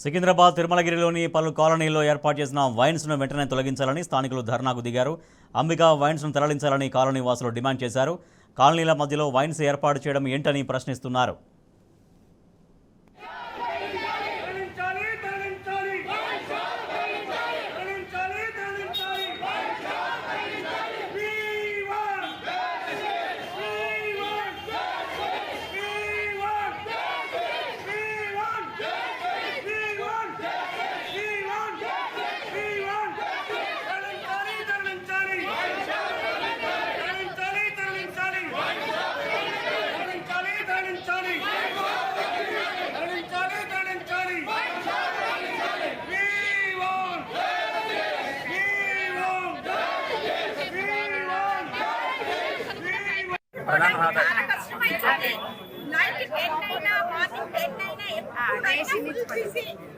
సికింద్రాబాద్ తిరుమలగిరిలోని పలు కాలనీల్లో ఏర్పాటు చేసిన వైన్స్ను వెంటనే తొలగించాలని స్థానికులు ధర్నాకు దిగారు. అంబికా వైన్స్ను తరలించాలని కాలనీ వాసులు డిమాండ్ చేశారు. కాలనీల మధ్యలో వైన్స్ ఏర్పాటు చేయడం ఏంటని ప్రశ్నిస్తున్నారు.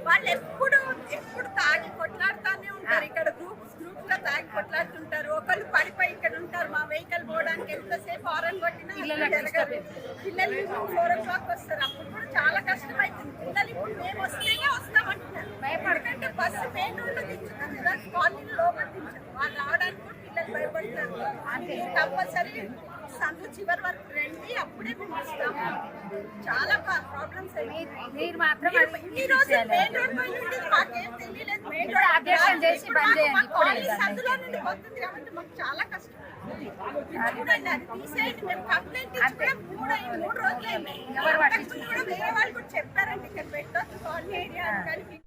వాళ్ళు ఎప్పుడు తాగి కొట్లాడుతూనే ఉంటారు. ఇక్కడ గ్రూప్స్ గా తాగి కొట్లాడుతుంటారు. ఒకళ్ళు పడిపోయి ఇక్కడ ఉంటారు. మా వెహికల్ పోవడానికి ఎంతసేపు హారన్ కొట్టినా పిల్లలు 4 o'clock వస్తారు. అప్పుడు కూడా చాలా కష్టమవుతుంది. పిల్లలు ఇప్పుడు మేము వస్తేనే వస్తామంటున్నారు. ఎందుకంటే బస్సు మెయిన్ రోడ్ లో దించుతుంది కదా, కాలనీ లోపల దించదు. వాళ్ళు రావడానికి కూడా పిల్లలు భయపడతారు. అంటే కంపల్సరీ సందు చివరి వరకు రండి, అప్పుడే మేము వస్తాము. చాలా ప్రాబ్లమ్స్ మీరు మాత్రం ఈ రోజు మెయిన్ రోడ్ పై నుండి మాకేం తెలియలేదు. మెయిన్ రోడ్ సందులో నుండి పోతుంది కాబట్టి మాకు చాలా కష్టం. చూడండి, అది తీసేయండి. మేము కంప్లైంట్ ఇచ్చి కూడా 3 రోజులు కూడా వేరే వాళ్ళు కూడా చెప్పారండి ఇక్కడ పెట్టొచ్చు కాలనీ ఏరియా అని.